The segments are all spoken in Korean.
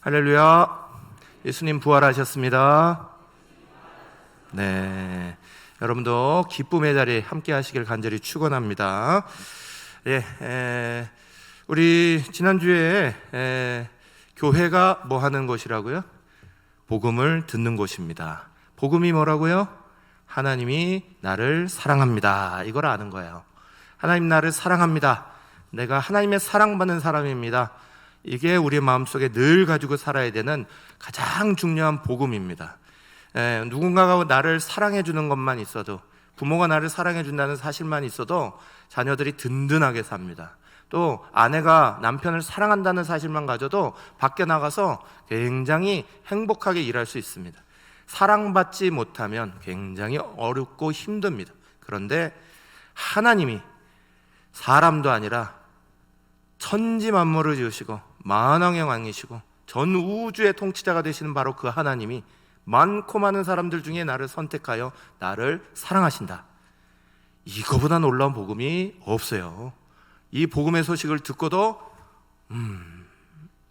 할렐루야. 예수님 부활하셨습니다. 네, 여러분도 기쁨의 자리에 함께 하시길 간절히 축원합니다. 우리 지난주에 교회가 뭐 하는 곳이라고요? 복음을 듣는 곳입니다. 복음이 뭐라고요? 하나님이 나를 사랑합니다. 이걸 아는 거예요. 하나님 나를 사랑합니다. 내가 하나님의 사랑받는 사람입니다. 이게 우리 마음속에 늘 가지고 살아야 되는 가장 중요한 복음입니다. 누군가가 나를 사랑해 주는 것만 있어도, 부모가 나를 사랑해 준다는 사실만 있어도 자녀들이 든든하게 삽니다. 또 아내가 남편을 사랑한다는 사실만 가져도 밖에 나가서 굉장히 행복하게 일할 수 있습니다. 사랑받지 못하면 굉장히 어렵고 힘듭니다. 그런데 하나님이 사람도 아니라 천지 만물을 지으시고 만왕의 왕이시고 전 우주의 통치자가 되시는 바로 그 하나님이 많고 많은 사람들 중에 나를 선택하여 나를 사랑하신다. 이거보다 놀라운 복음이 없어요. 이 복음의 소식을 듣고도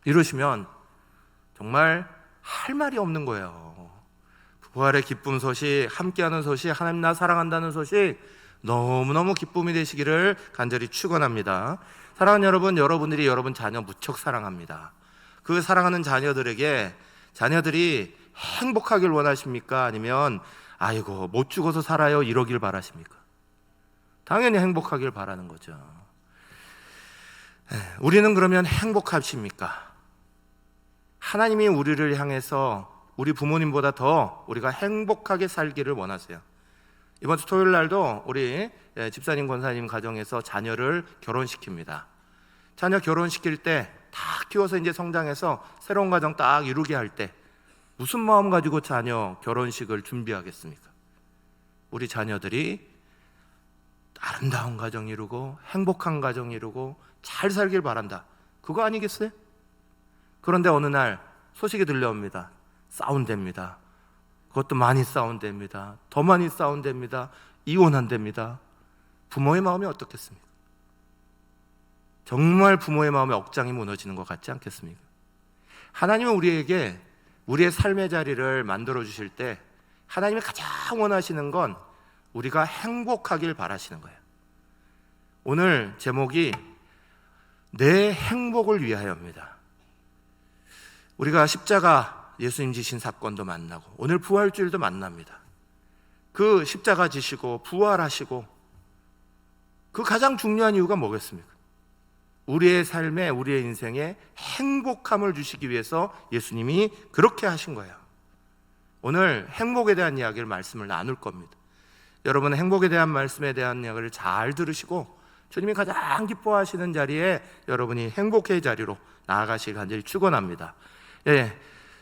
이러시면 정말 할 말이 없는 거예요. 부활의 기쁨 소식, 함께하는 소식, 하나님 나 사랑한다는 소식 너무너무 기쁨이 되시기를 간절히 축원합니다. 사랑하는 여러분, 여러분들이 여러분 자녀 무척 사랑합니다. 그 사랑하는 자녀들에게 자녀들이 행복하길 원하십니까? 아니면 아이고 못 죽어서 살아요 이러길 바라십니까? 당연히 행복하길 바라는 거죠. 우리는 그러면 행복하십니까? 하나님이 우리를 향해서 우리 부모님보다 더 우리가 행복하게 살기를 원하세요. 이번 주 토요일 날도 우리 집사님 권사님 가정에서 자녀를 결혼시킵니다. 자녀 결혼시킬 때 다 키워서 이제 성장해서 새로운 가정 딱 이루게 할 때 무슨 마음 가지고 자녀 결혼식을 준비하겠습니까? 우리 자녀들이 아름다운 가정 이루고 행복한 가정 이루고 잘 살길 바란다. 그거 아니겠어요? 그런데 어느 날 소식이 들려옵니다. 싸운답니다. 그것도 많이 싸운답니다. 더 많이 싸운답니다. 이혼한답니다. 부모의 마음이 어떻겠습니까? 정말 부모의 마음에 억장이 무너지는 것 같지 않겠습니까? 하나님은 우리에게 우리의 삶의 자리를 만들어 주실 때 하나님이 가장 원하시는 건 우리가 행복하길 바라시는 거예요. 오늘 제목이 내 행복을 위하여입니다. 우리가 십자가 예수님 지신 사건도 만나고 오늘 부활주일도 만납니다. 그 십자가 지시고 부활하시고 그 가장 중요한 이유가 뭐겠습니까? 우리의 삶에, 우리의 인생에 행복함을 주시기 위해서 예수님이 그렇게 하신 거예요. 오늘 행복에 대한 이야기를 말씀을 나눌 겁니다. 여러분 행복에 대한 말씀에 대한 이야기를 잘 들으시고 주님이 가장 기뻐하시는 자리에 여러분이 행복의 자리로 나아가시길 간절히 축원합니다.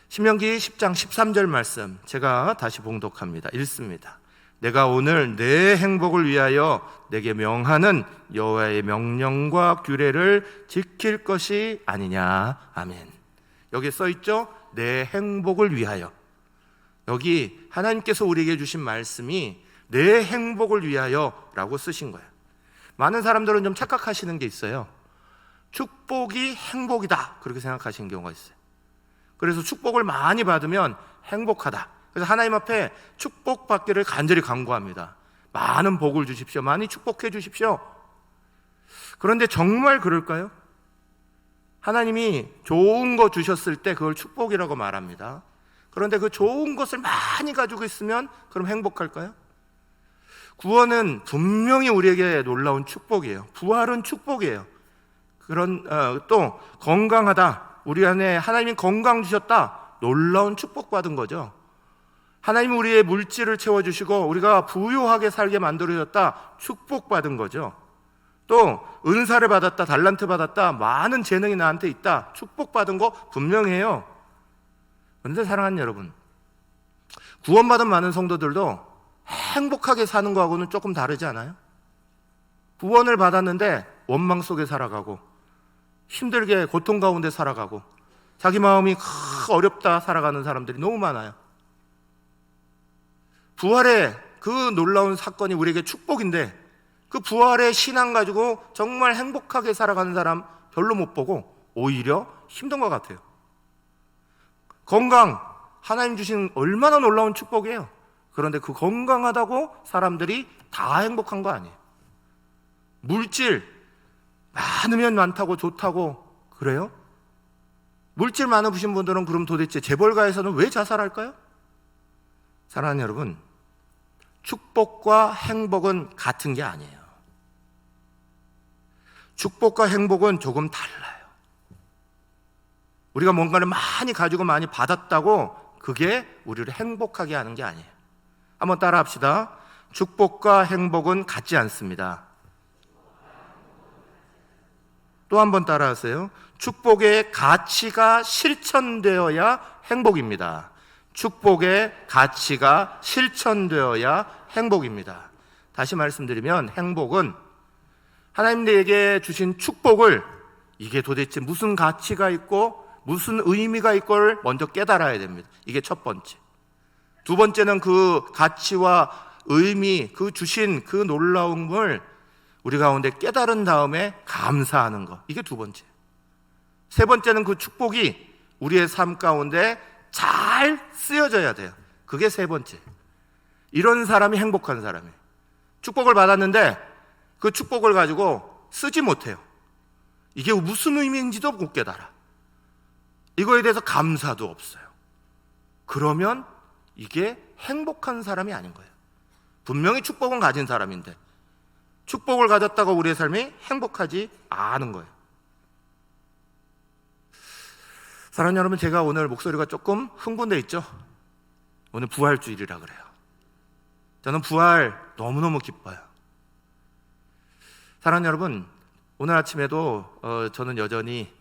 신명기 10장 13절 말씀 제가 다시 봉독합니다. 읽습니다. 내가 오늘 내 행복을 위하여 내게 명하는 여호와의 명령과 규례를 지킬 것이 아니냐. 아멘. 여기 써 있죠? 내 행복을 위하여. 여기 하나님께서 우리에게 주신 말씀이 내 행복을 위하여 라고 쓰신 거예요. 많은 사람들은 좀 착각하시는 게 있어요. 축복이 행복이다 그렇게 생각하시는 경우가 있어요. 그래서 축복을 많이 받으면 행복하다. 그래서 하나님 앞에 축복받기를 간절히 간구합니다. 많은 복을 주십시오. 많이 축복해 주십시오. 그런데 정말 그럴까요? 하나님이 좋은 거 주셨을 때 그걸 축복이라고 말합니다. 그런데 그 좋은 것을 많이 가지고 있으면 그럼 행복할까요? 구원은 분명히 우리에게 놀라운 축복이에요. 부활은 축복이에요. 또 건강하다. 우리 안에 하나님이 건강 주셨다. 놀라운 축복받은 거죠. 하나님이 우리의 물질을 채워주시고 우리가 부유하게 살게 만들어줬다. 축복받은 거죠. 또 은사를 받았다. 달란트 받았다. 많은 재능이 나한테 있다. 축복받은 거 분명해요. 그런데 사랑하는 여러분, 구원받은 많은 성도들도 행복하게 사는 거하고는 조금 다르지 않아요? 구원을 받았는데 원망 속에 살아가고 힘들게 고통 가운데 살아가고 자기 마음이 어렵다 살아가는 사람들이 너무 많아요. 부활의 그 놀라운 사건이 우리에게 축복인데 그 부활의 신앙 가지고 정말 행복하게 살아가는 사람 별로 못 보고 오히려 힘든 것 같아요. 건강, 하나님 주신 얼마나 놀라운 축복이에요. 그런데 그 건강하다고 사람들이 다 행복한 거 아니에요. 물질 많으면 많다고 좋다고 그래요? 물질 많으신 분들은 그럼 도대체 재벌가에서는 왜 자살할까요? 사랑하는 여러분, 축복과 행복은 같은 게 아니에요. 축복과 행복은 조금 달라요. 우리가 뭔가를 많이 가지고 많이 받았다고 그게 우리를 행복하게 하는 게 아니에요. 한번 따라 합시다. 축복과 행복은 같지 않습니다. 또 한번 따라 하세요. 축복의 가치가 실천되어야 행복입니다. 축복의 가치가 실천되어야 행복입니다. 다시 말씀드리면 행복은 하나님 내게 주신 축복을 이게 도대체 무슨 가치가 있고 무슨 의미가 있고를 먼저 깨달아야 됩니다. 이게 첫 번째. 두 번째는 그 가치와 의미, 그 주신 그 놀라움을 우리 가운데 깨달은 다음에 감사하는 것. 이게 두 번째. 세 번째는 그 축복이 우리의 삶 가운데 잘 쓰여져야 돼요. 그게 세 번째. 이런 사람이 행복한 사람이에요. 축복을 받았는데 그 축복을 가지고 쓰지 못해요. 이게 무슨 의미인지도 못 깨달아. 이거에 대해서 감사도 없어요. 그러면 이게 행복한 사람이 아닌 거예요. 분명히 축복은 가진 사람인데 축복을 가졌다고 우리의 삶이 행복하지 않은 거예요. 사랑하는 여러분, 제가 오늘 목소리가 조금 흥분돼 있죠? 오늘 부활주일이라 그래요. 저는 부활 너무너무 기뻐요. 사랑하는 여러분, 오늘 아침에도 저는 여전히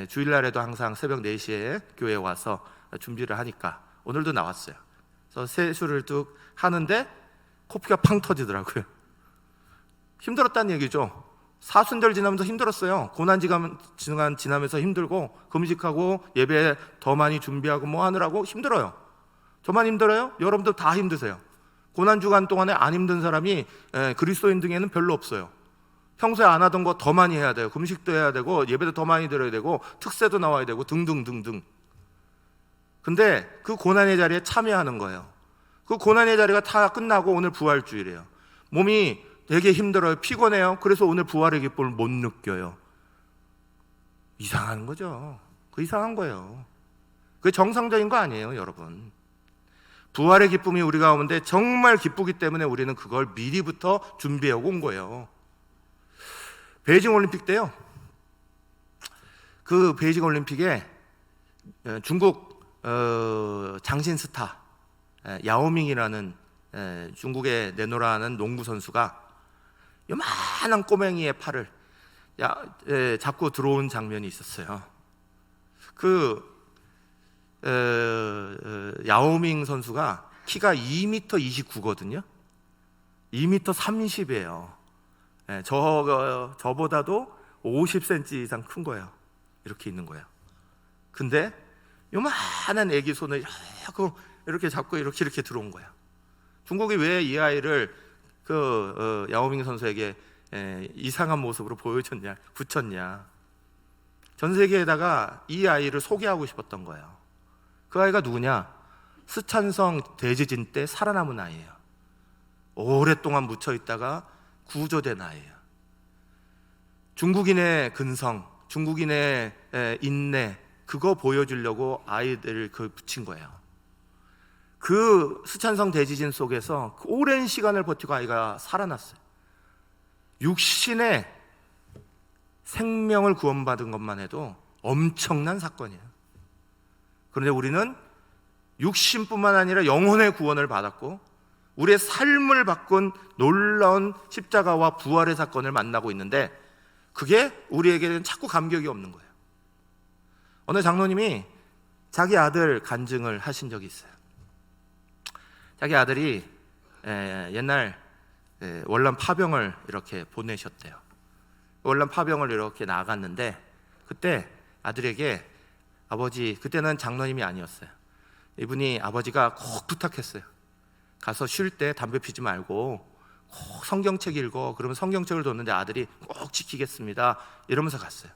주일날에도 항상 새벽 4시에 교회에 와서 준비를 하니까 오늘도 나왔어요. 그래서 세수를 뚝 하는데 코피가 팡 터지더라고요. 힘들었다는 얘기죠. 사순절 지나면서 힘들었어요. 고난지간 지나면서 힘들고 금식하고 예배 더 많이 준비하고 뭐 하느라고 힘들어요. 저만 힘들어요? 여러분들 다 힘드세요. 고난주간 동안에 안 힘든 사람이 그리스도인 등에는 별로 없어요. 평소에 안 하던 거 더 많이 해야 돼요. 금식도 해야 되고 예배도 더 많이 드려야 되고 특세도 나와야 되고 등등등등. 근데 그 고난의 자리에 참여하는 거예요. 그 고난의 자리가 다 끝나고 오늘 부활주일이에요. 몸이 되게 힘들어요. 피곤해요. 그래서 오늘 부활의 기쁨을 못 느껴요. 이상한 거죠. 그 이상한 거예요. 그게 정상적인 거 아니에요, 여러분. 부활의 기쁨이 우리 가운데 정말 기쁘기 때문에 우리는 그걸 미리부터 준비하고 온 거예요. 베이징 올림픽 때요. 그 베이징 올림픽에 중국 장신 스타 야오밍이라는 중국의 네노라는 농구 선수가 요만한 꼬맹이의 팔을 잡고 들어온 장면이 있었어요. 그 야오밍 선수가 키가 2m 29거든요. 2m 30이에요. 저보다도 50cm 이상 큰 거예요. 이렇게 있는 거예요. 근데 요만한 애기 손을 이렇게 잡고 이렇게 들어온 거예요. 중국이 왜 이 아이를 야오밍 선수에게 이상한 모습으로 보여줬냐, 붙였냐. 전 세계에다가 이 아이를 소개하고 싶었던 거예요. 그 아이가 누구냐? 스촨성 대지진 때 살아남은 아이예요. 오랫동안 묻혀있다가 구조된 아이예요. 중국인의 근성, 중국인의 인내, 그거 보여주려고 아이들을 붙인 거예요. 그 스촨성 대지진 속에서 오랜 시간을 버티고 아이가 살아났어요. 육신의 생명을 구원받은 것만 해도 엄청난 사건이에요. 그런데 우리는 육신뿐만 아니라 영혼의 구원을 받았고 우리의 삶을 바꾼 놀라운 십자가와 부활의 사건을 만나고 있는데 그게 우리에게는 자꾸 감격이 없는 거예요. 어느 장로님이 자기 아들 간증을 하신 적이 있어요. 자기 아들이 옛날 월남 파병을 이렇게 보내셨대요. 월남 파병을 이렇게 나갔는데 그때 아들에게 아버지, 그때는 장로님이 아니었어요. 이분이 아버지가 꼭 부탁했어요. 가서 쉴 때 담배 피지 말고 꼭 성경책 읽어. 그러면 성경책을 줬는데 아들이 꼭 지키겠습니다 이러면서 갔어요.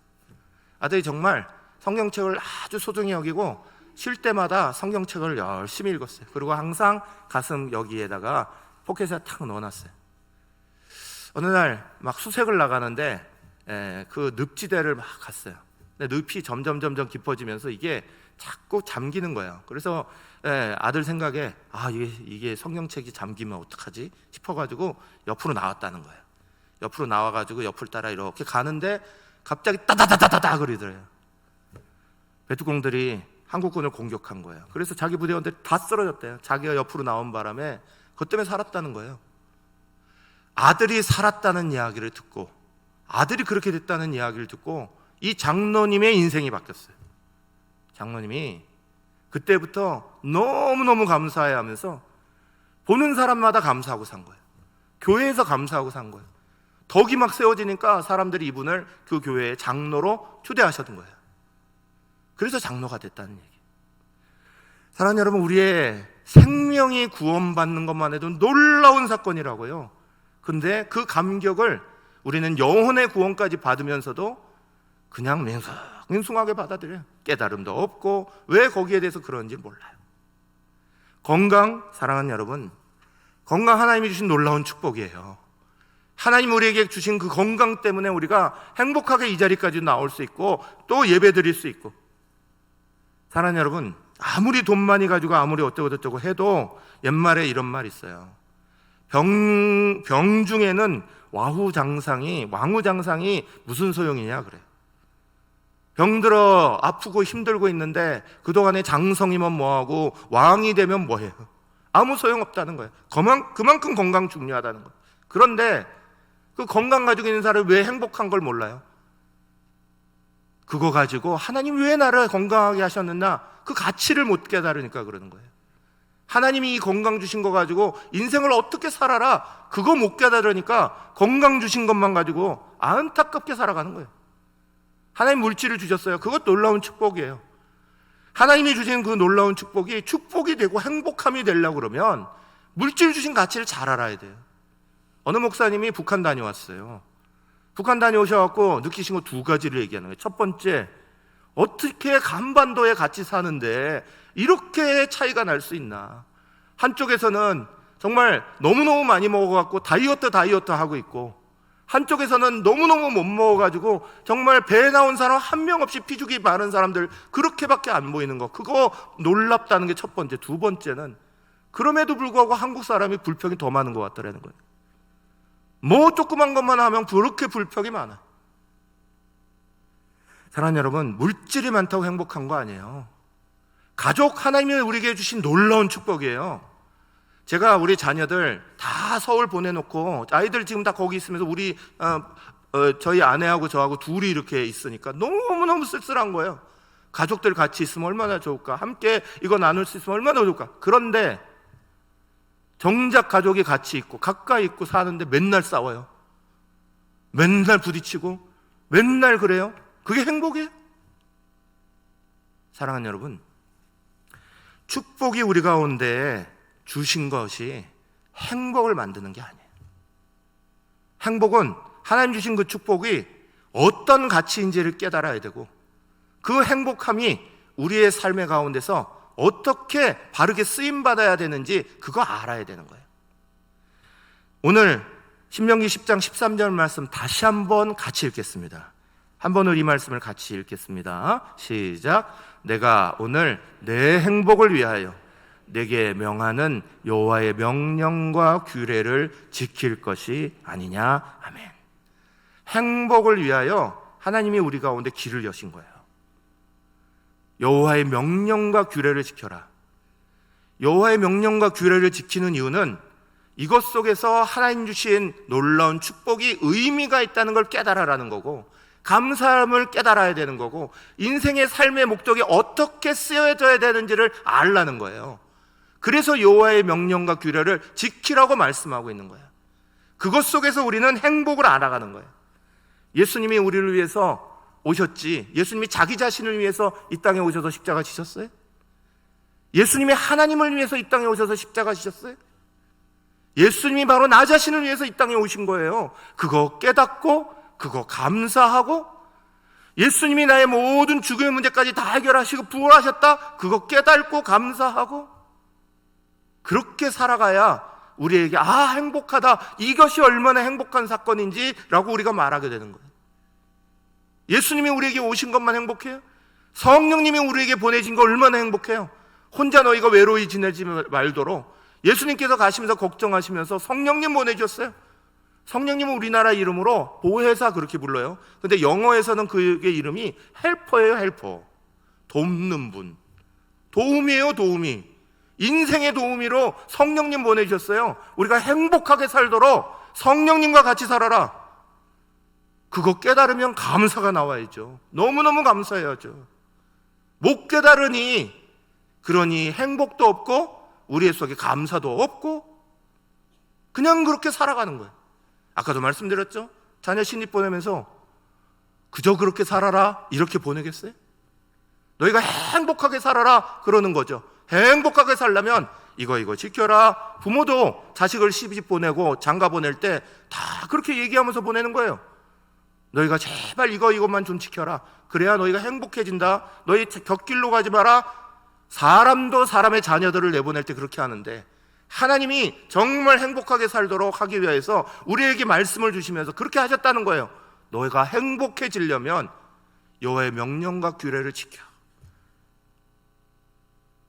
아들이 정말 성경책을 아주 소중히 여기고 쉴 때마다 성경책을 열심히 읽었어요. 그리고 항상 가슴 여기에다가 포켓에 탁 넣어놨어요. 어느 날 막 수색을 나가는데 그 늪지대를 막 갔어요. 근데 늪이 점점 깊어지면서 이게 자꾸 잠기는 거예요. 그래서 아들 생각에 이게 성경책이 잠기면 어떡하지 싶어가지고 옆으로 나왔다는 거예요. 옆으로 나와가지고 옆을 따라 이렇게 가는데 갑자기 따다다다다다 그러더래요. 베트공들이 한국군을 공격한 거예요. 그래서 자기 부대원들이 다 쓰러졌대요. 자기가 옆으로 나온 바람에 그것 때문에 살았다는 거예요. 아들이 살았다는 이야기를 듣고, 아들이 그렇게 됐다는 이야기를 듣고 이 장로님의 인생이 바뀌었어요. 장로님이 그때부터 너무너무 감사해하면서 보는 사람마다 감사하고 산 거예요. 교회에서 감사하고 산 거예요. 덕이 막 세워지니까 사람들이 이분을 그 교회의 장로로 초대하셨던 거예요. 그래서 장로가 됐다는 얘기. 사랑하는 여러분, 우리의 생명이 구원받는 것만 해도 놀라운 사건이라고요. 근데 그 감격을 우리는 영혼의 구원까지 받으면서도 그냥 맹숭하게 받아들여요. 깨달음도 없고 왜 거기에 대해서 그런지 몰라요. 건강, 사랑하는 여러분, 건강 하나님이 주신 놀라운 축복이에요. 하나님 우리에게 주신 그 건강 때문에 우리가 행복하게 이 자리까지 나올 수 있고 또 예배 드릴 수 있고, 사랑하는 여러분, 아무리 돈 많이 가지고 아무리 어쩌고 해도 옛말에 이런 말이 있어요. 병 중에는 왕후장상이 무슨 소용이냐 그래요. 병들어 아프고 힘들고 있는데 그동안에 장성이면 뭐하고 왕이 되면 뭐해요? 아무 소용없다는 거예요. 그만큼 건강 중요하다는 거예요. 그런데 그 건강 가지고 있는 사람이 왜 행복한 걸 몰라요? 그거 가지고 하나님 왜 나를 건강하게 하셨느냐, 그 가치를 못 깨달으니까 그러는 거예요. 하나님이 이 건강 주신 거 가지고 인생을 어떻게 살아라, 그거 못 깨달으니까 건강 주신 것만 가지고 안타깝게 살아가는 거예요. 하나님 물질을 주셨어요. 그것 놀라운 축복이에요. 하나님이 주신 그 놀라운 축복이 되고 행복함이 되려고 그러면 물질 주신 가치를 잘 알아야 돼요. 어느 목사님이 북한 다녀왔어요. 북한 다녀오셔갖고 느끼신 거 두 가지를 얘기하는 거예요. 첫 번째, 어떻게 간반도에 같이 사는데 이렇게 차이가 날 수 있나. 한쪽에서는 정말 너무너무 많이 먹어갖고 다이어트 하고 있고, 한쪽에서는 너무너무 못 먹어가지고 정말 배에 나온 사람 한 명 없이 피죽이 많은 사람들, 그렇게밖에 안 보이는 거, 그거 놀랍다는 게 첫 번째. 두 번째는 그럼에도 불구하고 한국 사람이 불평이 더 많은 것 같다라는 거예요. 뭐 조그만 것만 하면 그렇게 불평이 많아요. 사랑하는 여러분, 물질이 많다고 행복한 거 아니에요. 가족, 하나님이 우리에게 주신 놀라운 축복이에요. 제가 우리 자녀들 다 서울 보내놓고, 아이들 지금 다 거기 있으면서 우리 저희 아내하고 저하고 둘이 이렇게 있으니까 너무너무 쓸쓸한 거예요. 가족들 같이 있으면 얼마나 좋을까, 함께 이거 나눌 수 있으면 얼마나 좋을까. 그런데 정작 가족이 같이 있고 가까이 있고 사는데 맨날 싸워요. 맨날 부딪히고 맨날 그래요. 그게 행복이에요? 사랑하는 여러분, 축복이 우리 가운데 주신 것이 행복을 만드는 게 아니에요. 행복은 하나님 주신 그 축복이 어떤 가치인지를 깨달아야 되고, 그 행복함이 우리의 삶의 가운데서 어떻게 바르게 쓰임받아야 되는지 그거 알아야 되는 거예요. 오늘 신명기 10장 13절 말씀 다시 한번 같이 읽겠습니다. 한 번을 이 말씀을 같이 읽겠습니다. 시작. 내가 오늘 내 행복을 위하여 내게 명하는 여호와의 명령과 규례를 지킬 것이 아니냐. 아멘. 행복을 위하여 하나님이 우리 가운데 길을 여신 거예요. 여호와의 명령과 규례를 지켜라. 여호와의 명령과 규례를 지키는 이유는 이것 속에서 하나님 주신 놀라운 축복이 의미가 있다는 걸 깨달아라는 거고, 감사함을 깨달아야 되는 거고, 인생의 삶의 목적이 어떻게 쓰여져야 되는지를 알라는 거예요. 그래서 여호와의 명령과 규례를 지키라고 말씀하고 있는 거예요. 그것 속에서 우리는 행복을 알아가는 거예요. 예수님이 우리를 위해서 오셨지, 예수님이 자기 자신을 위해서 이 땅에 오셔서 십자가 지셨어요? 예수님이 하나님을 위해서 이 땅에 오셔서 십자가 지셨어요? 예수님이 바로 나 자신을 위해서 이 땅에 오신 거예요. 그거 깨닫고, 그거 감사하고, 예수님이 나의 모든 죽음의 문제까지 다 해결하시고 부활하셨다, 그거 깨닫고 감사하고 그렇게 살아가야 우리에게 행복하다, 이것이 얼마나 행복한 사건인지 라고 우리가 말하게 되는 거예요. 예수님이 우리에게 오신 것만 행복해요? 성령님이 우리에게 보내신 거 얼마나 행복해요? 혼자 너희가 외로이 지내지 말도록 예수님께서 가시면서 걱정하시면서 성령님 보내주셨어요. 성령님은 우리나라 이름으로 보혜사 그렇게 불러요. 근데 영어에서는 그의 이름이 헬퍼예요. 헬퍼, 돕는 분, 도움이에요. 도움이, 인생의 도우미로 성령님 보내주셨어요. 우리가 행복하게 살도록 성령님과 같이 살아라. 그거 깨달으면 감사가 나와야죠. 너무너무 감사해야죠. 못 깨달으니 그러니 행복도 없고 우리의 속에 감사도 없고 그냥 그렇게 살아가는 거예요. 아까도 말씀드렸죠? 자녀 신입 보내면서 그저 그렇게 살아라 이렇게 보내겠어요? 너희가 행복하게 살아라 그러는 거죠. 행복하게 살려면 이거 지켜라. 부모도 자식을 시집 보내고 장가 보낼 때 다 그렇게 얘기하면서 보내는 거예요. 너희가 제발 이것만 좀 지켜라. 그래야 너희가 행복해진다. 너희 곁길로 가지 마라. 사람도 사람의 자녀들을 내보낼 때 그렇게 하는데 하나님이 정말 행복하게 살도록 하기 위해서 우리에게 말씀을 주시면서 그렇게 하셨다는 거예요. 너희가 행복해지려면 여호와의 명령과 규례를 지켜.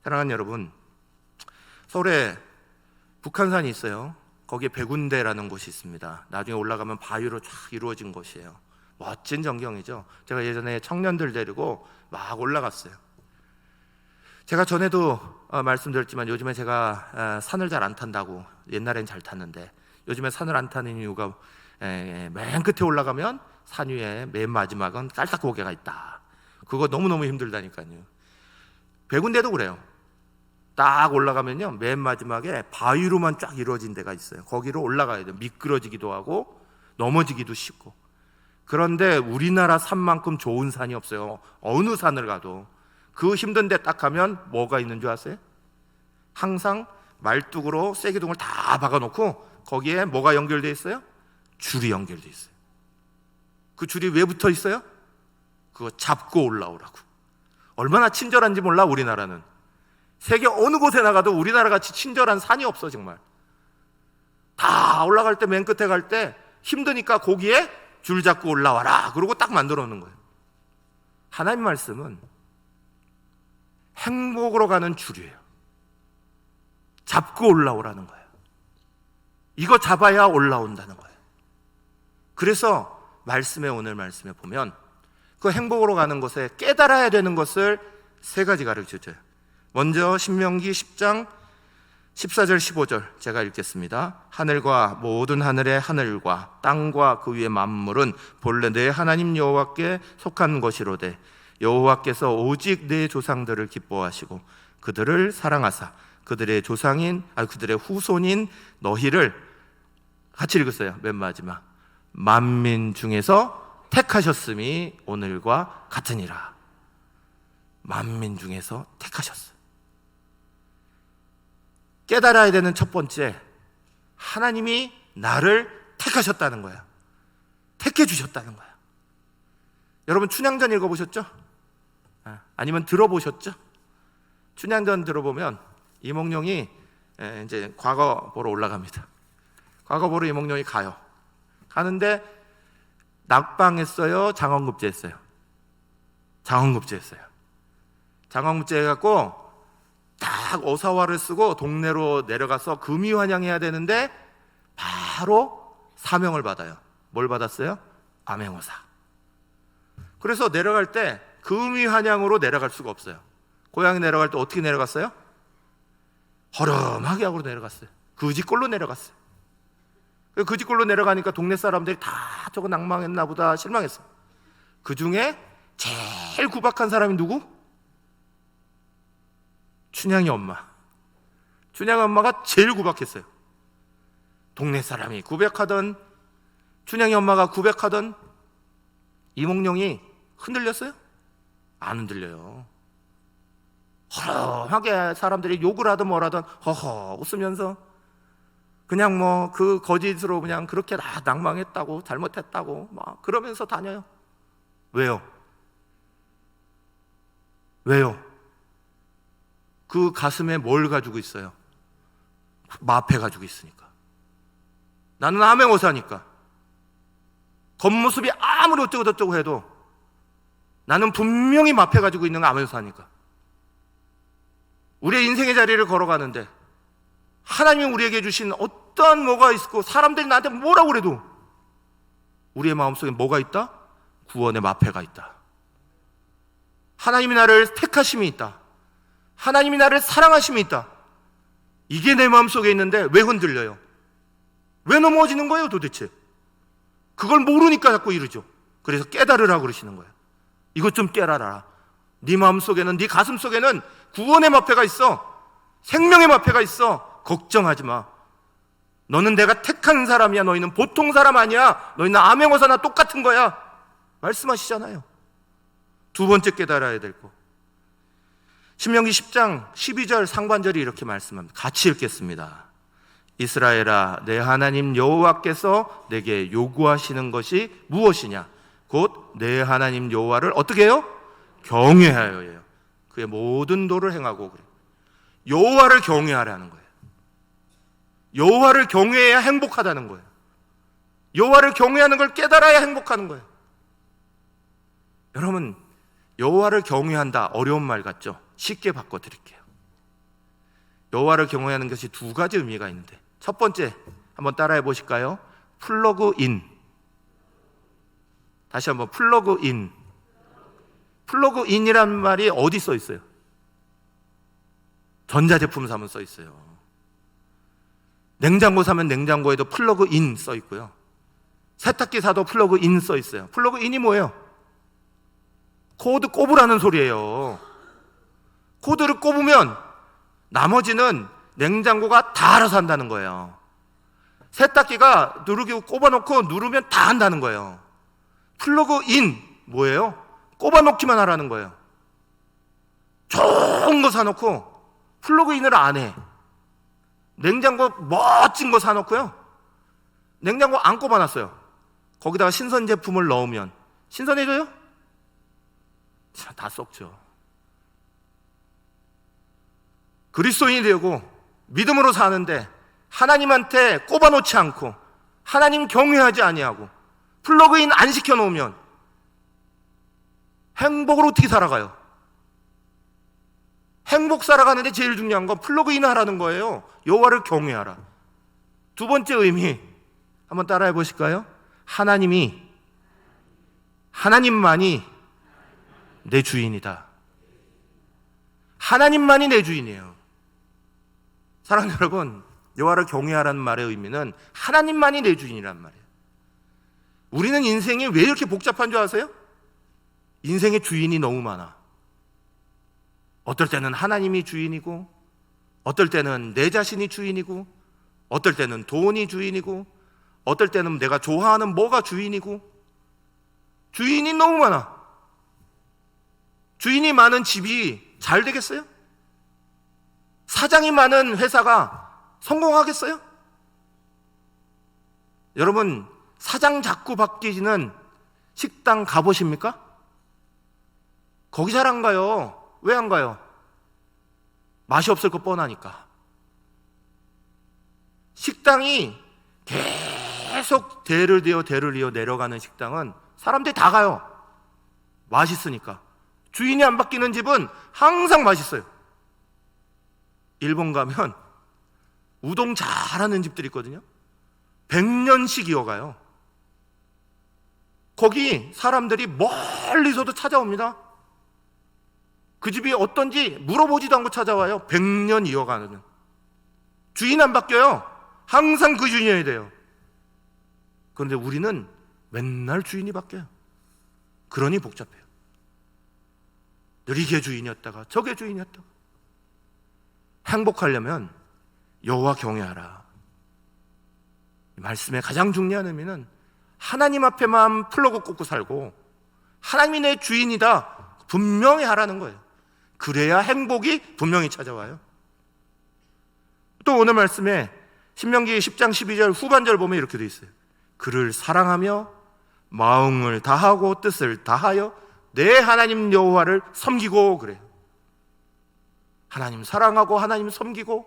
사랑하는 여러분, 서울에 북한산이 있어요. 거기에 백운대라는 곳이 있습니다. 나중에 올라가면 바위로 쫙 이루어진 곳이에요. 멋진 전경이죠. 제가 예전에 청년들 데리고 막 올라갔어요. 제가 전에도 말씀드렸지만 요즘에 제가 산을 잘 안 탄다고, 옛날엔 잘 탔는데 요즘에 산을 안 타는 이유가 맨 끝에 올라가면 산 위에 맨 마지막은 깔딱고개가 있다. 그거 너무너무 힘들다니까요. 백운대도 그래요. 딱 올라가면요 맨 마지막에 바위로만 쫙 이루어진 데가 있어요. 거기로 올라가야 돼요. 미끄러지기도 하고 넘어지기도 쉽고. 그런데 우리나라 산만큼 좋은 산이 없어요. 어느 산을 가도. 그 힘든 데 딱 가면 뭐가 있는 줄 아세요? 항상 말뚝으로 쐐기둥을 다 박아놓고 거기에 뭐가 연결되어 있어요? 줄이 연결되어 있어요. 그 줄이 왜 붙어 있어요? 그거 잡고 올라오라고. 얼마나 친절한지 몰라. 우리나라는 세계 어느 곳에 나가도 우리나라 같이 친절한 산이 없어. 정말 다 올라갈 때 맨 끝에 갈 때 힘드니까 거기에 줄 잡고 올라와라 그러고 딱 만들어 놓는 거예요. 하나님 말씀은 행복으로 가는 줄이에요. 잡고 올라오라는 거예요. 이거 잡아야 올라온다는 거예요. 그래서 오늘 말씀에 보면 그 행복으로 가는 것에 깨달아야 되는 것을 세 가지 가르쳐줘요. 먼저 신명기 10장 14절 15절 제가 읽겠습니다. 하늘과 모든 하늘의 하늘과 땅과 그 위의 만물은 본래 내 하나님 여호와께 속한 것이로되 여호와께서 오직 내 조상들을 기뻐하시고 그들을 사랑하사 그들의 그들의 후손인 너희를 같이 읽었어요. 맨 마지막 만민 중에서 택하셨음이 오늘과 같으니라. 만민 중에서 택하셨어요. 깨달아야 되는 첫 번째, 하나님이 나를 택하셨다는 거야. 택해 주셨다는 거야. 여러분 춘향전 읽어보셨죠? 아니면 들어보셨죠? 춘향전 들어보면 이몽룡이 이제 과거 보러 올라갑니다. 과거 보러 이몽룡이 가는데 낙방했어요? 장원급제했어요? 장원급제했어요. 장원급제 해갖고 딱 어사화를 쓰고 동네로 내려가서 금이환영해야 되는데 바로 사명을 받아요. 뭘 받았어요? 암행어사. 그래서 내려갈 때 금이환영으로 내려갈 수가 없어요. 고향에 내려갈 때 어떻게 내려갔어요? 허름하게 하고 내려갔어요. 거지꼴로 내려갔어요. 거지꼴로 내려가니까 동네 사람들이 다 저거 낭망했나 보다 실망했어요. 그 중에 제일 구박한 사람이 누구? 춘향이 엄마. 춘향 엄마가 제일 구박했어요. 동네 사람이 구박하던, 춘향이 엄마가 구박하던 이몽룡이 흔들렸어요? 안 흔들려요. 허름하게 사람들이 욕을 하든 뭐라든 허허 웃으면서 그냥 뭐 그 거짓으로 그냥 그렇게 다 낭망했다고 잘못했다고 막 그러면서 다녀요. 왜요? 왜요? 그 가슴에 뭘 가지고 있어요? 마패 가지고 있으니까. 나는 암행어사니까. 겉모습이 아무리 어쩌고 해도 나는 분명히 마패 가지고 있는 거 암행어사니까. 우리의 인생의 자리를 걸어가는데 하나님이 우리에게 주신 어떠한 뭐가 있고 사람들이 나한테 뭐라고 그래도 우리의 마음속에 뭐가 있다? 구원의 마패가 있다. 하나님이 나를 택하심이 있다. 하나님이 나를 사랑하심이 있다. 이게 내 마음속에 있는데 왜 흔들려요? 왜 넘어지는 거예요 도대체? 그걸 모르니까 자꾸 이러죠. 그래서 깨달으라고 그러시는 거예요. 이것 좀 깨달아라. 네 마음속에는, 네 가슴속에는 구원의 마패가 있어. 생명의 마패가 있어. 걱정하지 마. 너는 내가 택한 사람이야. 너희는 보통 사람 아니야. 너희는 암행어사나 똑같은 거야. 말씀하시잖아요. 두 번째 깨달아야 될 거. 신명기 10장 12절 상반절이 이렇게 말씀합니다. 같이 읽겠습니다. 이스라엘아, 내 하나님 여호와께서 내게 요구하시는 것이 무엇이냐? 곧 내 하나님 여호와를 어떻게 해요? 경외하여예요. 그의 모든 도를 행하고 그래요. 여호와를 경외하라는 거예요. 여호와를 경외해야 행복하다는 거예요. 여호와를 경외하는 걸 깨달아야 행복하는 거예요. 여러분, 여호와를 경외한다, 어려운 말 같죠? 쉽게 바꿔드릴게요. 여호와를 경외하는 것이 두 가지 의미가 있는데, 첫 번째 한번 따라해 보실까요? 플러그인. 다시 한번 플러그인. 플러그인이란 말이 어디 써 있어요? 전자제품 사면 써 있어요. 냉장고 사면 냉장고에도 플러그인 써 있고요. 세탁기 사도 플러그인 써 있어요. 플러그인이 뭐예요? 코드 꼽으라는 소리예요. 코드를 꼽으면 나머지는 냉장고가 다 알아서 한다는 거예요. 세탁기가 누르기 꼽아놓고 누르면 다 한다는 거예요. 플러그인 뭐예요? 꼽아놓기만 하라는 거예요. 좋은 거 사놓고 플러그인을 안 해. 냉장고 멋진 거 사놓고요, 냉장고 안 꼽아놨어요. 거기다가 신선 제품을 넣으면 신선해져요? 다 썩죠. 그리스도인이 되고 믿음으로 사는데 하나님한테 꼽아놓지 않고 하나님 경외하지 아니하고 플러그인 안 시켜놓으면 행복을 어떻게 살아가요? 행복 살아가는데 제일 중요한 건 플러그인 하라는 거예요. 여호와를 경외하라. 두 번째 의미 한번 따라해 보실까요? 하나님만이 내 주인이다. 하나님만이 내 주인이에요. 사랑하는 여러분, 여호와를 경외하라는 말의 의미는 하나님만이 내 주인이란 말이에요. 우리는 인생이 왜 이렇게 복잡한 줄 아세요? 인생의 주인이 너무 많아. 어떨 때는 하나님이 주인이고, 어떨 때는 내 자신이 주인이고, 어떨 때는 돈이 주인이고, 어떨 때는 내가 좋아하는 뭐가 주인이고, 주인이 너무 많아. 주인이 많은 집이 잘 되겠어요? 사장이 많은 회사가 성공하겠어요? 여러분, 사장 자꾸 바뀌는 식당 가보십니까? 거기 잘 안 가요. 왜 안 가요? 맛이 없을 거 뻔하니까. 식당이 계속 대를 이어 내려가는 식당은 사람들이 다 가요. 맛있으니까. 주인이 안 바뀌는 집은 항상 맛있어요. 일본 가면 우동 잘하는 집들이 있거든요. 100년씩 이어가요. 거기 사람들이 멀리서도 찾아옵니다. 그 집이 어떤지 물어보지도 않고 찾아와요. 100년 이어가는. 주인 안 바뀌어요. 항상 그 주인이어야 돼요. 그런데 우리는 맨날 주인이 바뀌어요. 그러니 복잡해요. 늘 이게 주인이었다가 저게 주인이었다가. 행복하려면 여호와 경외하라. 이 말씀의 가장 중요한 의미는 하나님 앞에만 플러그 꽂고 살고 하나님이 내 주인이다 분명히 하라는 거예요. 그래야 행복이 분명히 찾아와요. 또 오늘 말씀에 신명기 10장 12절 후반절 보면 이렇게 돼 있어요. 그를 사랑하며 마음을 다하고 뜻을 다하여 내 하나님 여호와를 섬기고 그래요. 하나님 사랑하고 하나님 섬기고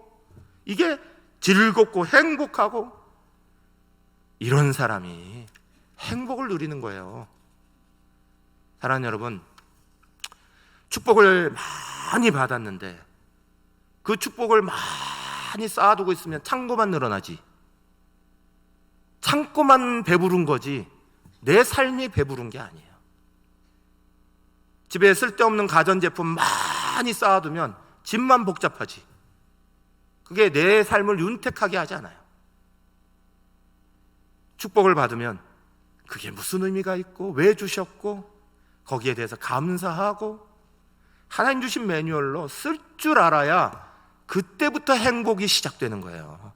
이게 즐겁고 행복하고 이런 사람이 행복을 누리는 거예요. 사랑하는 여러분, 축복을 많이 받았는데 그 축복을 많이 쌓아두고 있으면 창고만 늘어나지, 창고만 배부른 거지 내 삶이 배부른 게 아니에요. 집에 쓸데없는 가전제품 많이 쌓아두면 집만 복잡하지 그게 내 삶을 윤택하게 하지 않아요. 축복을 받으면 그게 무슨 의미가 있고 왜 주셨고 거기에 대해서 감사하고 하나님 주신 매뉴얼로 쓸 줄 알아야 그때부터 행복이 시작되는 거예요.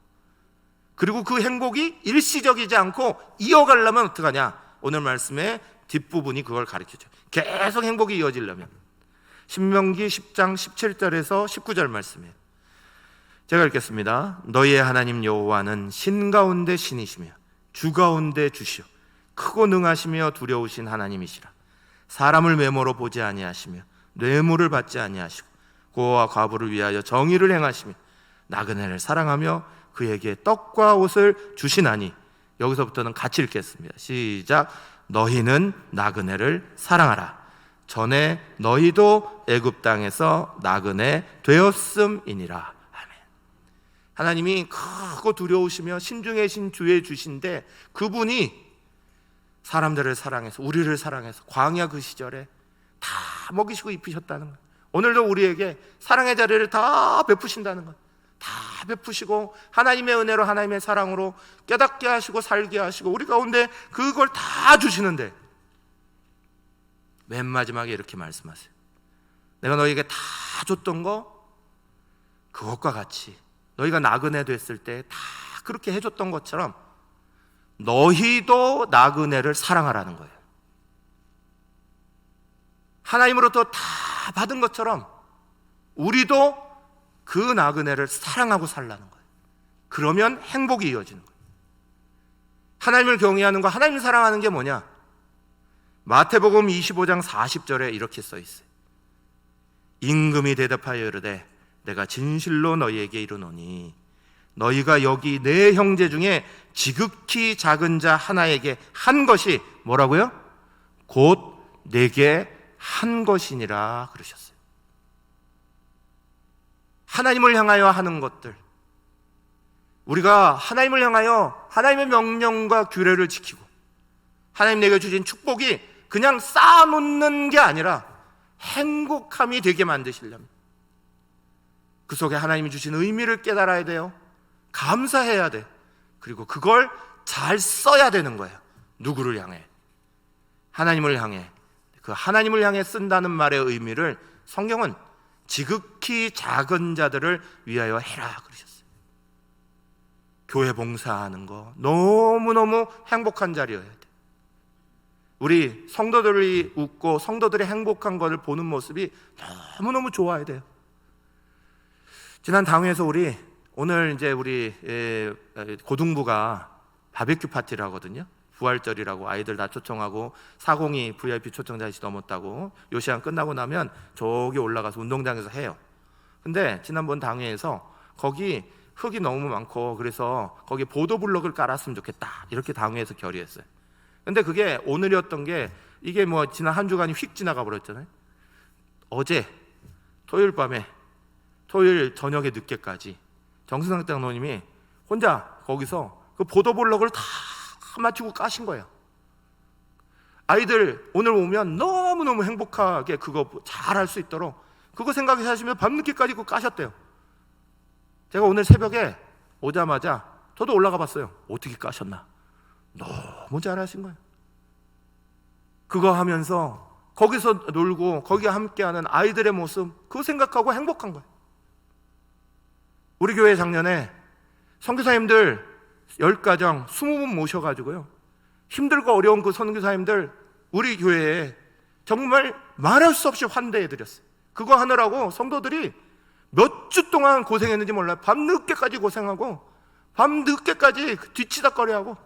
그리고 그 행복이 일시적이지 않고 이어가려면 어떡하냐? 오늘 말씀의 뒷부분이 그걸 가르쳐줘요. 계속 행복이 이어지려면 신명기 10장 17절에서 19절 말씀이에요. 제가 읽겠습니다. 너희의 하나님 여호와는 신 가운데 신이시며 주 가운데 주시오 크고 능하시며 두려우신 하나님이시라. 사람을 외모로 보지 아니하시며 뇌물을 받지 아니하시고 고아와 과부를 위하여 정의를 행하시며 나그네를 사랑하며 그에게 떡과 옷을 주시나니, 여기서부터는 같이 읽겠습니다. 시작. 너희는 나그네를 사랑하라. 전에 너희도 애굽 땅에서 나그네 되었음이니라. 아멘. 하나님이 크고 두려우시며 신중하신 주의 주신데 그분이 사람들을 사랑해서 우리를 사랑해서 광야 그 시절에 다 먹이시고 입히셨다는 거예요. 오늘도 우리에게 사랑의 자리를 다 베푸신다는 거예요. 다 베푸시고 하나님의 은혜로 하나님의 사랑으로 깨닫게 하시고 살게 하시고 우리 가운데 그걸 다 주시는데 맨 마지막에 이렇게 말씀하세요. 내가 너희에게 다 줬던 거 그것과 같이 너희가 나그네 됐을 때 다 그렇게 해줬던 것처럼 너희도 나그네를 사랑하라는 거예요. 하나님으로부터 다 받은 것처럼 우리도 그 나그네를 사랑하고 살라는 거예요. 그러면 행복이 이어지는 거예요. 하나님을 경외하는 거, 하나님을 사랑하는 게 뭐냐? 마태복음 25장 40절에 이렇게 써 있어요. 임금이 대답하여 이르되 내가 진실로 너희에게 이르노니 너희가 여기 내 형제 중에 지극히 작은 자 하나에게 한 것이 뭐라고요? 곧 내게 한 것이니라 그러셨어요. 하나님을 향하여 하는 것들, 우리가 하나님을 향하여 하나님의 명령과 규례를 지키고 하나님 내게 주신 축복이 그냥 쌓아놓는 게 아니라 행복함이 되게 만드시려면 그 속에 하나님이 주신 의미를 깨달아야 돼요. 감사해야 돼. 그리고 그걸 잘 써야 되는 거예요. 누구를 향해? 하나님을 향해. 그 하나님을 향해 쓴다는 말의 의미를 성경은 지극히 작은 자들을 위하여 해라 그러셨어요. 교회 봉사하는 거 너무너무 행복한 자리여야 돼. 우리 성도들이 웃고 성도들이 행복한 것을 보는 모습이 너무너무 좋아야 돼요. 지난 당회에서 오늘 이제 우리 고등부가 바베큐 파티를 하거든요. 부활절이라고 아이들 다 초청하고 402 VIP 초청자시 넘었다고 요 시간 끝나고 나면 저기 올라가서 운동장에서 해요. 근데 지난번 당회에서 거기 흙이 너무 많고 그래서 거기 보도블럭을 깔았으면 좋겠다 이렇게 당회에서 결의했어요. 근데 그게 오늘이었던 게 이게 뭐 지난 한 주간이 휙 지나가 버렸잖아요. 어제 토요일 저녁에 늦게까지 정승상 장로님이 혼자 거기서 그 보도블럭을 다 맞추고 까신 거예요. 아이들 오늘 오면 너무너무 행복하게 그거 잘 할 수 있도록 그거 생각해서 하시면 밤늦게까지 그거 까셨대요. 제가 오늘 새벽에 오자마자 저도 올라가 봤어요. 어떻게 까셨나? 너무 잘하신 거예요. 그거 하면서 거기서 놀고 거기 함께하는 아이들의 모습 그거 생각하고 행복한 거예요. 우리 교회 작년에 선교사님들 10가정 20분 모셔가지고요 힘들고 어려운 그 선교사님들 우리 교회에 정말 말할 수 없이 환대해드렸어요. 그거 하느라고 성도들이 몇 주 동안 고생했는지 몰라요. 밤늦게까지 고생하고 밤늦게까지 뒤치다꺼리하고.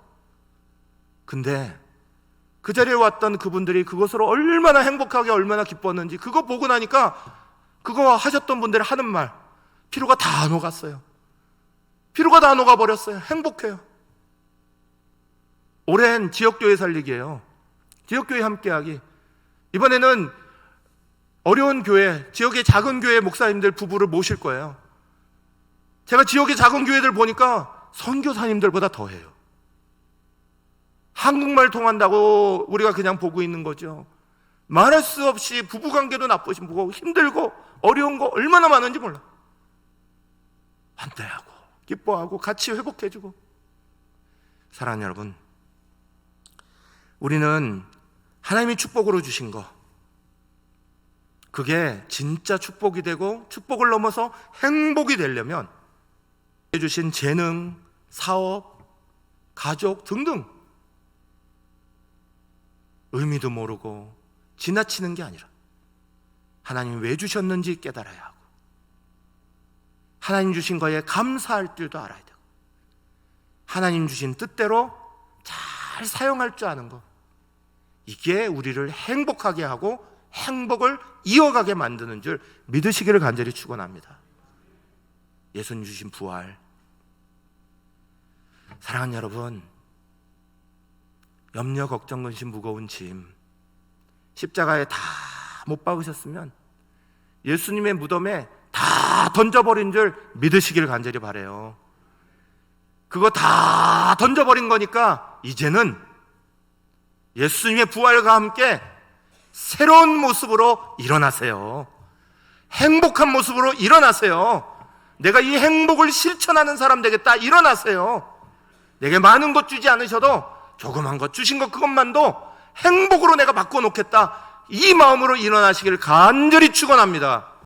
근데 그 자리에 왔던 그분들이 그것으로 얼마나 행복하게 얼마나 기뻤는지 그거 보고 나니까 그거 하셨던 분들이 하는 말, 피로가 다 녹았어요. 피로가 다 녹아버렸어요. 행복해요. 오랜 지역교회 살리기예요. 지역교회 함께하기. 이번에는 어려운 교회, 지역의 작은 교회 목사님들 부부를 모실 거예요. 제가 지역의 작은 교회들 보니까 선교사님들보다 더해요. 한국말 통한다고 우리가 그냥 보고 있는 거죠. 말할 수 없이 부부관계도 나쁘신 거고 힘들고 어려운 거 얼마나 많은지 몰라. 환대하고 기뻐하고 같이 회복해주고. 사랑하는 여러분, 우리는 하나님이 축복으로 주신 거, 그게 진짜 축복이 되고 축복을 넘어서 행복이 되려면 주신 재능, 사업, 가족 등등 의미도 모르고 지나치는 게 아니라 하나님이 왜 주셨는지 깨달아야 하고 하나님 주신 거에 감사할 줄도 알아야 되고 하나님 주신 뜻대로 잘 사용할 줄 아는 거, 이게 우리를 행복하게 하고 행복을 이어가게 만드는 줄 믿으시기를 간절히 축원합니다. 예수님 주신 부활. 사랑하는 여러분, 염려, 걱정, 근심, 무거운 짐 십자가에 다 못 박으셨으면 예수님의 무덤에 다 던져버린 줄 믿으시기를 간절히 바라요. 그거 다 던져버린 거니까 이제는 예수님의 부활과 함께 새로운 모습으로 일어나세요. 행복한 모습으로 일어나세요. 내가 이 행복을 실천하는 사람 되겠다. 일어나세요. 내게 많은 것 주지 않으셔도 조그만 것 주신 것 그것만도 행복으로 내가 바꿔놓겠다. 이 마음으로 일어나시기를 간절히 축원합니다.